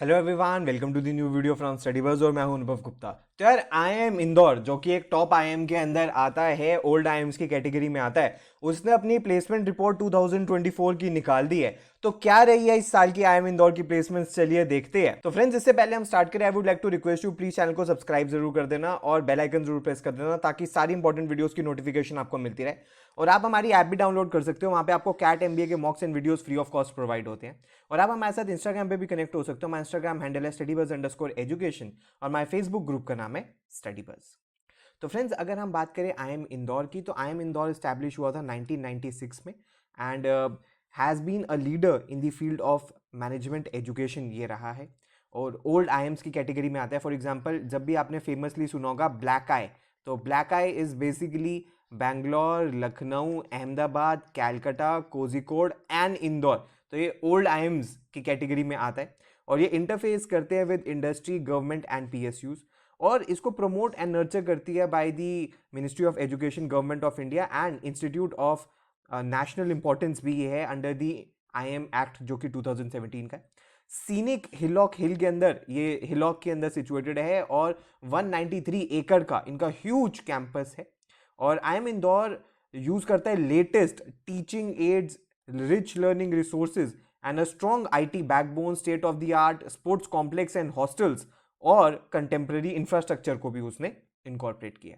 Hello everyone, welcome to the new video from study buzz और मैं हूं अनुभव गुप्ता। तो यार आईएम इंदौर जो कि एक टॉप आईएम के अंदर आता है, ओल्ड आईएम्स की कैटेगरी में आता है, उसने अपनी प्लेसमेंट रिपोर्ट 2024 की निकाल दी है। तो क्या रही है इस साल की आईएम इंदौर की प्लेसमेंट्स, चलिए देखते हैं। तो फ्रेंड्स, इससे पहले हम स्टार्ट करें, I would like to request you, please channel को सब्सक्राइब जरूर कर देना और बेल आइकन जरूर प्रेस कर देना ताकि सारी इंपॉर्टेंट वीडियोस की नोटिफिकेशन आपको मिलती रहे। और आप हमारी ऐप भी डाउनलोड कर सकते हो, वहां पे आपको कैट एमबीए के मॉक्स and videos free of cost provide होते हैं। और आप हमारे साथ इंस्टाग्राम पे भी कनेक्ट हो सकते हो। हमारा इंस्टाग्राम हैंडल है स्टडीबज़_एजुकेशन और हमारे फेसबुक ग्रुप का नाम है स्टडीबज़। तो फ्रेंड्स, अगर हम बात करें आईएम इंदौर की, तो आईएम इंदौर स्टैब्लिश हुआ था 1996 में and has been a leader in the field of management education ये रहा है। और ओल्ड आईएम्स की कैटेगरी में आता है। फॉर एग्जांपल, जब भी आपने फेमसली सुना होगा ब्लैक आई, तो black I is basically Bangalore, Lucknow, Ahmedabad, Calcutta, Kozhikode and Indore. तो ये ओल्ड आईएम्स की कैटेगरी में आता है और ये इंटरफेस करते हैं with industry, government and PSUs. और इसको प्रमोट एंड नर्चर करती है by the ministry of education, government of India and institute of national importance भी ये है अंडर द आईएम एक्ट जो कि 2017 का है। सीनिक हिलॉक हिल के अंदर, ये हिलॉक के अंदर सिचुएटेड है और 193 एकड़ का इनका ह्यूज कैंपस है। और आईएम इंदौर यूज करता है latest teaching ads, rich learning resources and a strong IT backbone, state of the art sports complex and hostels और कंटेम्प्रेरी इंफ्रास्ट्रक्चर को भी उसने इनकॉर्पोरेट किया।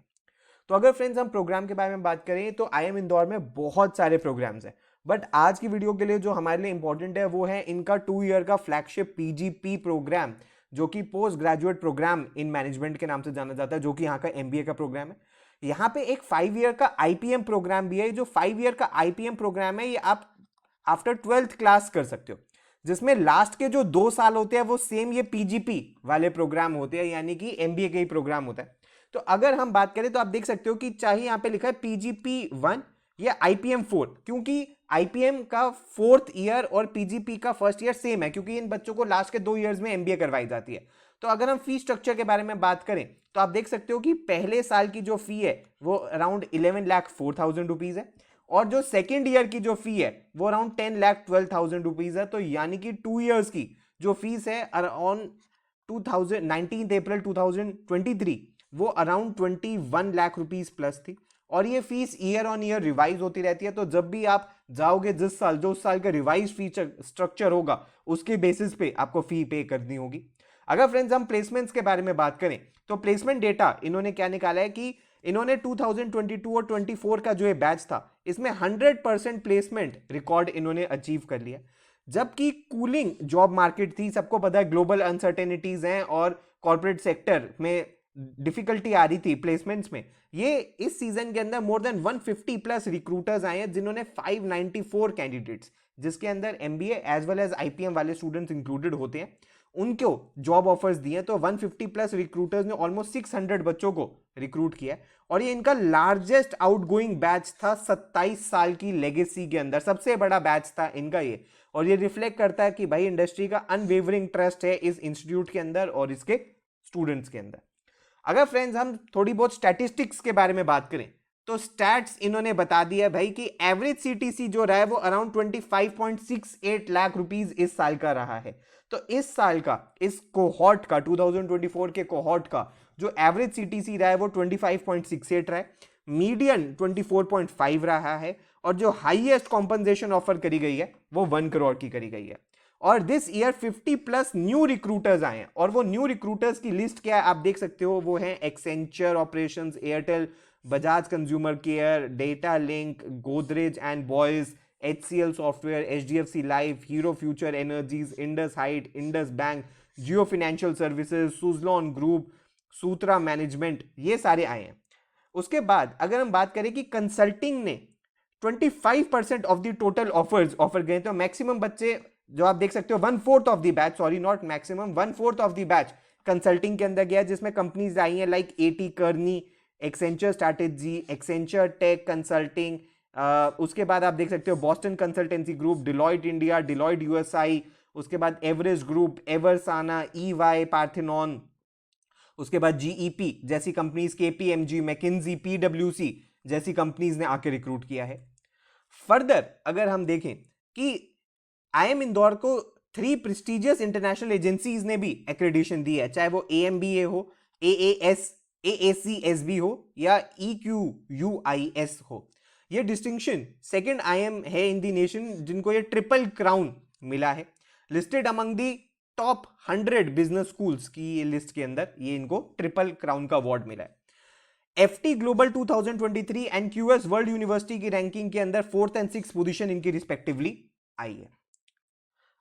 तो अगर फ्रेंड्स हम प्रोग्राम के बारे में बात करें तो आईएम इंदौर में बहुत सारे प्रोग्राम्स हैं, बट आज की वीडियो के लिए जो हमारे लिए इंपॉर्टेंट है वो है इनका 2 ईयर का फ्लैगशिप पीजीपी प्रोग्राम, जो कि post graduate programme in management के नाम से जाना जाता है, जो कि यहाँ का एमबीए का प्रोग्राम है। यहाँ पे एक 5 ईयर का आईपीएम प्रोग्राम भी है। जो 5 ईयर का आईपीएम प्रोग्राम है ये आप आफ्टर 12th क्लास कर सकते हो, जिसमें लास्ट के जो 2 साल होते हैं वो सेम ये पीजीपी वाले प्रोग्राम होते हैं, यानी कि एमबीए के ही प्रोग्राम होता है। तो अगर हम बात करें तो आप देख सकते हो कि चाहे यहां पे लिखा है पीजीपी 1 या आईपीएम 4, क्योंकि आईपीएम का 4th ईयर और पीजीपी का 1st ईयर सेम है, क्योंकि इन बच्चों को लास्ट के 2 ईयर्स में एमबीए करवाई जाती है। तो अगर हम फी स्ट्रक्चर के बारे में बात करें तो आप देख सकते हो कि पहले साल की जो फी है वो अराउंड 11,04,000 रुपीज है, और जो सेकेंड ईयर की जो फी है वो अराउंड 10,12,000 रुपीज है। तो यानी कि 2 ईयर्स की जो फीस है अराउंड 19 अप्रैल 2023 वो अराउंड 21 लाख रुपीज प्लस थी। और ये fees year on year revise होती रहती है। तो जब भी आप जाओगे जिस साल, जो उस साल का रिवाइज फी स्ट्रक्चर होगा उसके बेसिस पे आपको फी पे करनी होगी। अगर फ्रेंड्स हम प्लेसमेंट्स के बारे में बात करें तो प्लेसमेंट डेटा इन्होंने क्या निकाला है कि इन्होंने 2022 और 24 का जो ये बैच था इसमें 100% प्लेसमेंट रिकॉर्ड इन्होंने अचीव कर लिया। जबकि कूलिंग जॉब मार्केट थी, सबको पता है ग्लोबल अनसर्टेनिटीज हैं और कॉर्पोरेट सेक्टर में डिफिकल्टी आ रही थी प्लेसमेंट्स में। ये इस सीजन के अंदर मोर देन 150 प्लस रिक्रूटर्स आए हैं, जिन्होंने 594 कैंडिडेट्स, जिसके अंदर MBA as well as IPM वाले स्टूडेंट्स इंक्लूडेड होते हैं, उनको जॉब ऑफर्स दिए। तो 150 प्लस रिक्रूटर्स ने ऑलमोस्ट 600 बच्चों को रिक्रूट किया। और ये इनका लार्जेस्ट आउटगोइंग बैच था 27 साल की लेगेसी के अंदर, सबसे बड़ा बैच था इनका ये। और ये रिफ्लेक्ट करता है कि भाई इंडस्ट्री का अनवेवरिंग ट्रस्ट है इस इंस्टीट्यूट के अंदर और इसके स्टूडेंट्स के अंदर। अगर फ्रेंड्स हम थोड़ी बहुत स्टैटिस्टिक्स के बारे में बात करें तो स्टैट्स इन्होंने बता दिया भाई कि एवरेज सीटीसी जो रहा है वो अराउंड 25.68 लाख रुपीज इस साल का रहा है। तो इस साल का, इस कोहॉर्ट का, 2024 के कोहॉर्ट का जो एवरेज सीटीसी रहा है वो 25.68 रहा है, मीडियन 24.5 रहा है, और जो हाईएस्ट कॉम्पनसेशन ऑफर करी गई है वो 1 करोड़ की करी गई है। और this year 50 plus new recruiters आए हैं, और वो न्यू रिक्रूटर्स की लिस्ट क्या है आप देख सकते हो, वो है Accenture operations, Airtel, Bajaj consumer care, data link, Godrej and boys, HCL software, HDFC life, hero Future energies, Indus height, Indus bank, Jio financial services, Suzlon group, Sutra management, ये सारे आए हैं। उसके बाद अगर हम बात करें कि कंसल्टिंग ने 25% of the total offers offer गए, तो मैक्सिमम बच्चे जो आप देख सकते हो 1/4 of the batch, sorry not maximum, 1/4 of the batch consulting के अंदर गया, जिसमें कंपनीज आई हैं like AT Kearney, Accenture strategy, Accenture tech consulting, उसके बाद आप देख सकते हो Boston consultancy group, Deloitte India, Deloitte USI, उसके बाद Everest group, Eversana, EY, Parthenon, उसके बाद जीईपी जैसी कंपनीज, केपीएमजी, मैकिन्जी, पीडब्ल्यूसी जैसी कंपनीज ने आके रिक्रूट किया है। फर्दर अगर हम देखें कि आईएम इंदौर को 3 प्रेस्टिजियस इंटरनेशनल एजेंसीज ने भी एक्रेडिशन दी है, चाहे वो AMBA हो, AACSB हो या EQUIS हो। ये डिस्टिंक्शन सेकंड IM है इन दी नेशन जिनको ये ट्रिपल क्राउन मिला है। Listed among the top 100 business schools की लिस्ट के अंदर ये इनको ट्रिपल क्राउन का अवार्ड मिला है। FT global 2023 and QS world university की रैंकिंग के अंदर 4th एंड 6th पोजीशन इनकी रिस्पेक्टिवली आई है।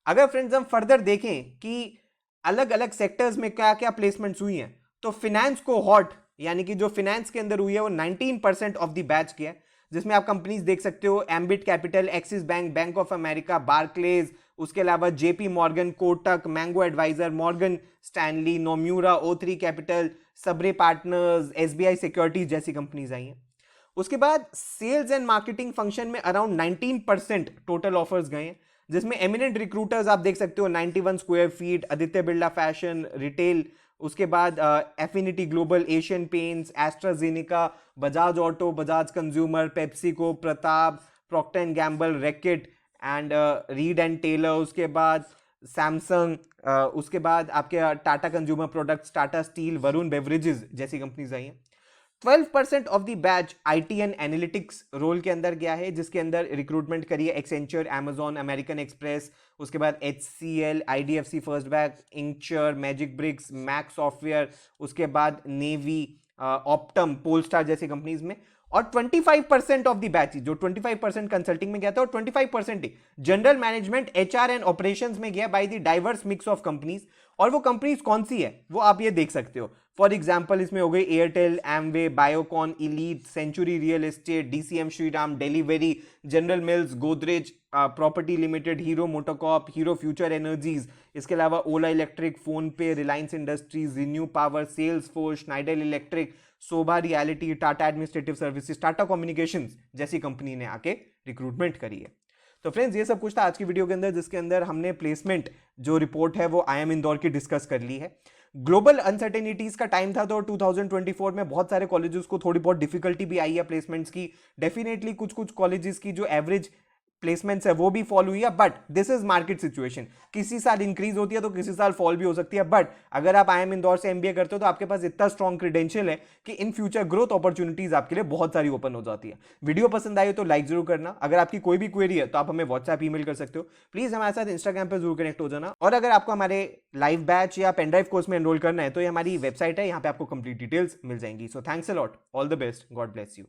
अगर फ्रेंड्स हम फर्दर देखें कि अलग अलग सेक्टर्स में क्या क्या प्लेसमेंट्स हुई हैं, तो फिनेंस को हॉट यानी कि जो फिनेंस के अंदर हुई है वो 19% ऑफ द बैच की है, जिसमें आप कंपनीज देख सकते हो Ambit Capital, Axis Bank, Bank of America, Barclays, उसके अलावा JP Morgan, Kotak, Mango Advisor, Morgan Stanley, Nomura, O3 Capital, Sabre Partners, SBI securities जैसी कंपनीज आई हैं। उसके बाद सेल्स एंड मार्केटिंग फंक्शन में अराउंड 19% टोटल ऑफर्स गए हैं, जिसमें एमिनेंट रिक्रूटर्स आप देख सकते हो 91 square feet, Aditya Birla fashion retail, उसके बाद Affinity global, Asian paints, AstraZeneca, Bajaj auto, Bajaj consumer, PepsiCo, Pratap, Procter and Gamble, Reckitt and Reid and Taylor, उसके बाद सैमसंग, उसके बाद आपके Tata consumer products, Tata steel, Varun beverages जैसी कंपनीज आई हैं। 12% of the batch IT and analytics role के अंदर गया है, जिसके अंदर रिक्रूटमेंट करी है एक्सेंचर, अमेजॉन, अमेरिकन एक्सप्रेस, उसके बाद HCL, IDFC first bank, Incture, Magic Bricks, मैक सॉफ्टवेयर, उसके बाद नेवी, ऑप्टम, पोलस्टार जैसी कंपनीज में। और 25% ऑफ द बैच, जो 25% कंसल्टिंग में गया था और 25% ही general management, HR and operations में गया by the diverse mix of companies. और वो कंपनीज कौन सी है वो आप ये देख सकते हो। फॉर एग्जाम्पल इसमें हो गई Airtel, Amway, Biocon, Elite, Century Real Estate, DCM Shriram, Delhivery, General Mills, Godrej Property Limited, Hero MotoCorp, Hero Future Energies, इसके अलावा Ola Electric, PhonePe, Reliance Industries, ReNew Power, Salesforce, Schneider Electric, Sobha Realty, Tata Administrative Services, Tata Communications जैसी company ने आके recruitment करी है। तो friends ये सब कुछ था आज की वीडियो के अंदर, जिसके अंदर हमने प्लेसमेंट जो रिपोर्ट है वो IIM इंदौर की डिस्कस कर ली है। ग्लोबल अनसर्टेनिटीज का टाइम था, तो 2024 में बहुत सारे कॉलेजेस को थोड़ी बहुत डिफिकल्टी भी आई है प्लेसमेंट्स की। डेफिनेटली कुछ कुछ कॉलेजेस की जो एवरेज प्लेसमेंट्स है वो भी फॉल हुई है, but this is market situation. किसी साल इंक्रीज होती है तो किसी साल फॉल भी हो सकती है, बट अगर आप IIM इंदौर से MBA करते हो तो आपके पास इतना स्ट्रॉन्ग क्रेडेंशियल है कि इन फ्यूचर ग्रोथ अपॉर्चुनिटीज आपके लिए बहुत सारी ओपन हो जाती है। वीडियो पसंद आई हो तो लाइक जरूर करना। अगर आपकी कोई भी क्वेरी है तो आप हमें व्हाट्सएप, ईमेल कर सकते हो। प्लीज हमारे साथ इंस्टाग्राम पर जरूर कनेक्ट हो जाना। और अगर आपको हमारे लाइव बैच या पेनड्राइव कोर्स में एनरोल करना है तो ये हमारी वेबसाइट है, यहाँ पे आपको कंप्लीट डिटेल्स मिल जाएंगी। So thanks a lot, all the best, God bless you.